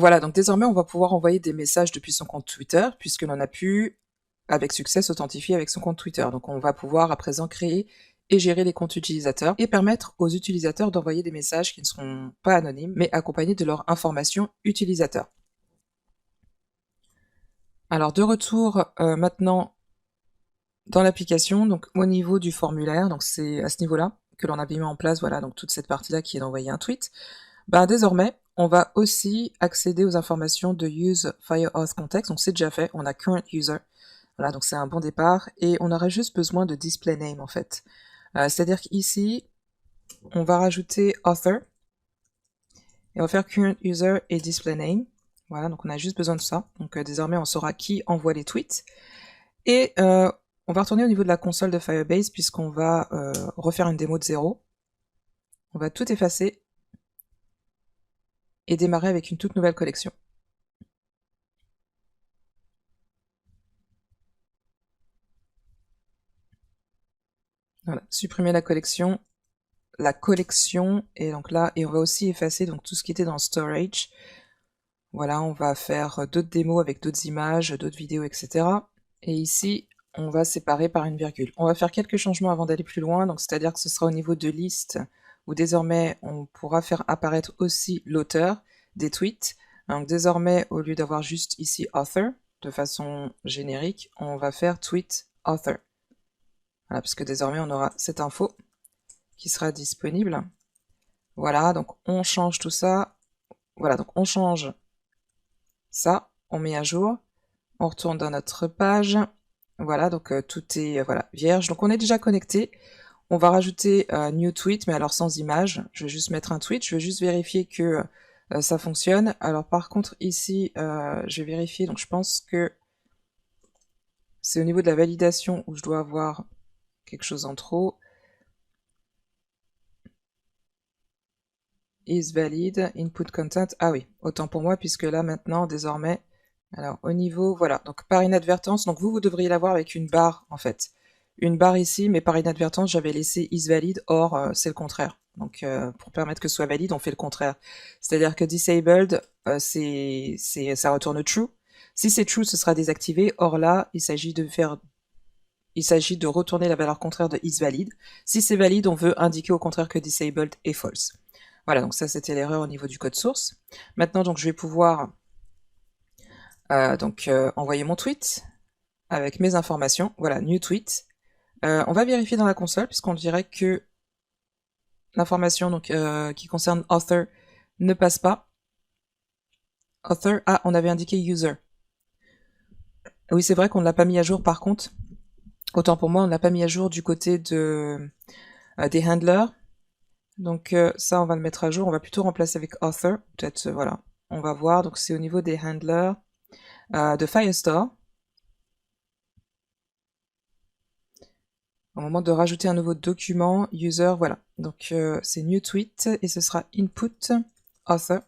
Voilà, donc désormais, on va pouvoir envoyer des messages depuis son compte Twitter, puisque l'on a pu, avec succès, s'authentifier avec son compte Twitter. Donc on va pouvoir à présent créer et gérer les comptes utilisateurs et permettre aux utilisateurs d'envoyer des messages qui ne seront pas anonymes, mais accompagnés de leur information utilisateur. Alors de retour maintenant dans l'application, donc au niveau du formulaire, donc c'est à ce niveau-là que l'on avait mis en place, voilà, donc toute cette partie-là qui est d'envoyer un tweet. Ben, désormais, on va aussi accéder aux informations de Use FireAuth Context, donc c'est déjà fait, on a Current User, voilà, donc c'est un bon départ, et on aurait juste besoin de Display Name en fait. C'est-à-dire qu'ici, on va rajouter Author, et on va faire Current User et Display Name, voilà, donc on a juste besoin de ça, donc désormais on saura qui envoie les tweets, et on va retourner au niveau de la console de Firebase, puisqu'on va refaire une démo de zéro, on va tout effacer, et démarrer avec une toute nouvelle collection. Voilà, supprimer la collection, et donc là, et on va aussi effacer donc tout ce qui était dans storage. Voilà, on va faire d'autres démos avec d'autres images, d'autres vidéos, etc. Et ici, on va séparer par une virgule. On va faire quelques changements avant d'aller plus loin, donc c'est-à-dire que ce sera au niveau de liste, où désormais on pourra faire apparaître aussi l'auteur des tweets. Donc désormais, au lieu d'avoir juste ici author, de façon générique, on va faire tweet author. Voilà, parce que désormais on aura cette info qui sera disponible. Voilà, donc on change tout ça. Voilà, donc on change ça, on met à jour, on retourne dans notre page. Voilà, donc tout est voilà, vierge. Donc on est déjà connecté. On va rajouter new tweet, mais alors sans image. Je vais juste mettre un tweet, je vais juste vérifier que ça fonctionne. Alors par contre ici, je vais vérifier, donc je pense que c'est au niveau de la validation où je dois avoir quelque chose en trop. Is valid, input content, ah oui, autant pour moi, puisque là maintenant, désormais, alors au niveau, voilà, donc par inadvertance, donc vous devriez l'avoir avec une barre en fait. Une barre ici, mais par inadvertance, j'avais laissé is valid, or c'est le contraire. Donc pour permettre que ce soit valide, on fait le contraire. C'est-à-dire que disabled, ça retourne true. Si c'est true, ce sera désactivé, or là, il s'agit de retourner la valeur contraire de is valid. Si c'est valide, on veut indiquer au contraire que disabled est false. Voilà, donc ça c'était l'erreur au niveau du code source. Maintenant, donc je vais pouvoir envoyer mon tweet avec mes informations. Voilà, new tweet. On va vérifier dans la console puisqu'on dirait que l'information qui concerne author ne passe pas. Author, ah, on avait indiqué user. Oui, c'est vrai qu'on ne l'a pas mis à jour par contre. Autant pour moi, on ne l'a pas mis à jour du côté des handlers. Donc ça, on va le mettre à jour. On va plutôt remplacer avec author. Peut-être, voilà. On va voir. Donc c'est au niveau des handlers de Firestore. Au moment de rajouter un nouveau document, user, voilà. Donc c'est new tweet et ce sera input author.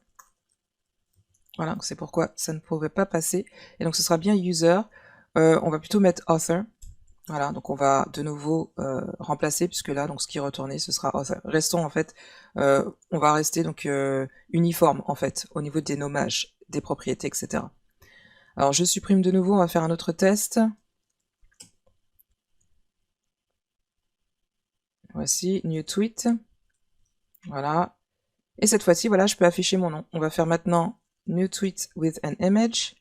Voilà, c'est pourquoi ça ne pouvait pas passer. Et donc ce sera bien user. On va plutôt mettre author. Voilà, donc on va de nouveau remplacer, puisque là, donc ce qui est retourné, ce sera author. Restons en fait, on va rester donc uniforme en fait, au niveau des nommages, des propriétés, etc. Alors je supprime de nouveau, on va faire un autre test. Voici, new tweet. Voilà. Et cette fois-ci, voilà, je peux afficher mon nom. On va faire maintenant new tweet with an image.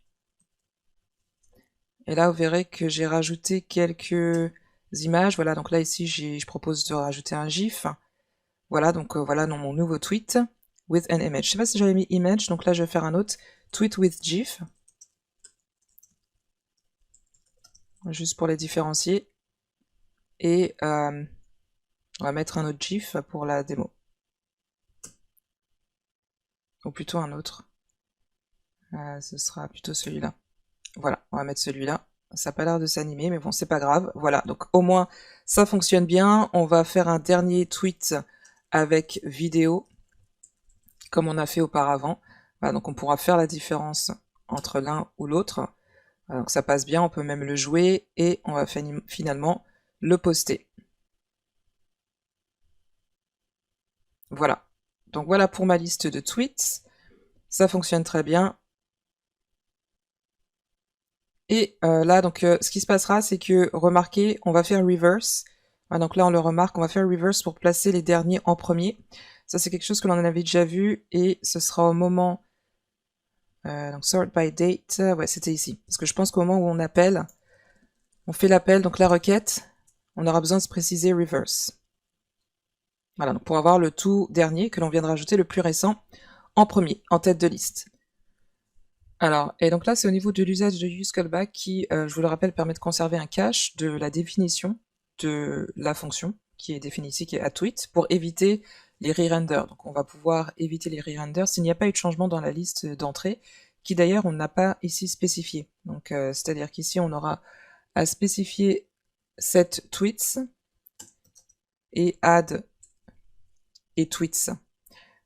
Et là, vous verrez que j'ai rajouté quelques images. Voilà, donc là, ici, je propose de rajouter un GIF. Voilà, donc voilà dans mon nouveau tweet with an image. Je sais pas si j'avais mis image, donc là, je vais faire un autre tweet with GIF. Juste pour les différencier. Et on va mettre un autre GIF pour la démo. Ou plutôt un autre. Ce sera plutôt celui-là. Voilà, on va mettre celui-là. Ça n'a pas l'air de s'animer, mais bon, c'est pas grave. Voilà, donc au moins, ça fonctionne bien. On va faire un dernier tweet avec vidéo, comme on a fait auparavant. Voilà, donc on pourra faire la différence entre l'un ou l'autre. Donc ça passe bien, on peut même le jouer, et on va finalement le poster. Voilà. Donc voilà pour ma liste de tweets. Ça fonctionne très bien. Et là, donc, ce qui se passera, c'est que, remarquez, on va faire reverse. Voilà, donc là, on le remarque, on va faire reverse pour placer les derniers en premier. Ça, c'est quelque chose que l'on en avait déjà vu, et ce sera au moment... donc, sort by date, ouais, c'était ici. Parce que je pense qu'au moment où on appelle, on fait l'appel, donc la requête, on aura besoin de se préciser reverse. Voilà, donc pour avoir le tout dernier que l'on vient de rajouter, le plus récent, en premier, en tête de liste. Alors, et donc là, c'est au niveau de l'usage de useCallback qui, je vous le rappelle, permet de conserver un cache de la définition de la fonction qui est définie ici, qui est addTweet, pour éviter les re-renders. Donc on va pouvoir éviter les re-renders s'il n'y a pas eu de changement dans la liste d'entrée, qui d'ailleurs on n'a pas ici spécifié. Donc c'est-à-dire qu'ici on aura à spécifier set tweets et add et tweets.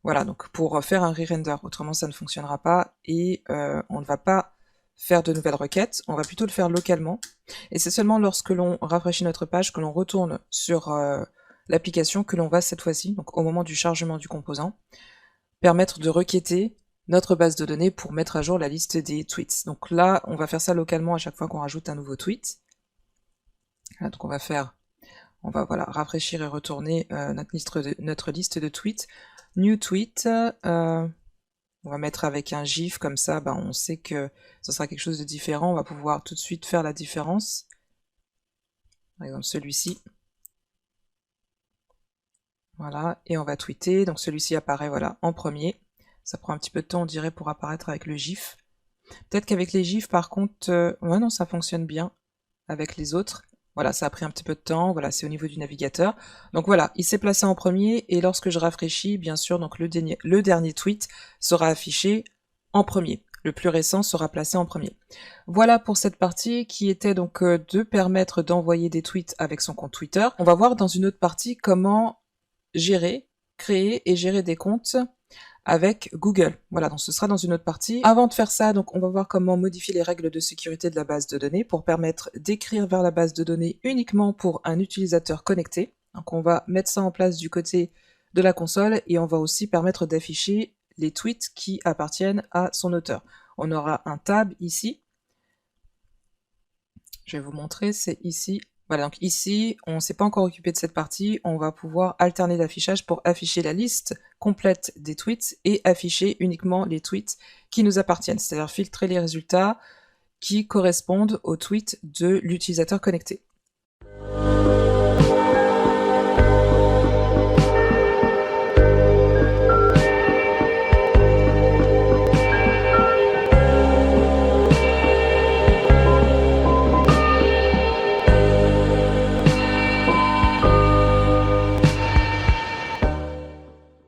Voilà, donc pour faire un re-render, autrement ça ne fonctionnera pas, et on ne va pas faire de nouvelles requêtes, on va plutôt le faire localement, et c'est seulement lorsque l'on rafraîchit notre page, que l'on retourne sur l'application, que l'on va cette fois-ci, donc au moment du chargement du composant, permettre de requêter notre base de données pour mettre à jour la liste des tweets. Donc là, on va faire ça localement à chaque fois qu'on rajoute un nouveau tweet. Voilà, donc on va voilà, rafraîchir et retourner notre liste de tweets. New tweet, on va mettre avec un GIF, comme ça ben, on sait que ce sera quelque chose de différent, on va pouvoir tout de suite faire la différence. Par exemple celui-ci. Voilà, et on va tweeter, donc celui-ci apparaît voilà, en premier. Ça prend un petit peu de temps, on dirait, pour apparaître avec le GIF. Peut-être qu'avec les GIFs, par contre, ouais non, ça fonctionne bien avec les autres. Voilà, ça a pris un petit peu de temps, voilà, c'est au niveau du navigateur. Donc voilà, il s'est placé en premier, et lorsque je rafraîchis, bien sûr, donc le dernier tweet sera affiché en premier. Le plus récent sera placé en premier. Voilà pour cette partie qui était donc de permettre d'envoyer des tweets avec son compte Twitter. On va voir dans une autre partie comment gérer, créer et gérer des comptes avec Google. Voilà, donc ce sera dans une autre partie. Avant de faire ça, donc on va voir comment modifier les règles de sécurité de la base de données pour permettre d'écrire vers la base de données uniquement pour un utilisateur connecté. Donc on va mettre ça en place du côté de la console, et on va aussi permettre d'afficher les tweets qui appartiennent à son auteur. On aura un tab ici. Je vais vous montrer, c'est ici. Voilà, donc ici, on ne s'est pas encore occupé de cette partie, on va pouvoir alterner l'affichage pour afficher la liste complète des tweets et afficher uniquement les tweets qui nous appartiennent, c'est-à-dire filtrer les résultats qui correspondent aux tweets de l'utilisateur connecté.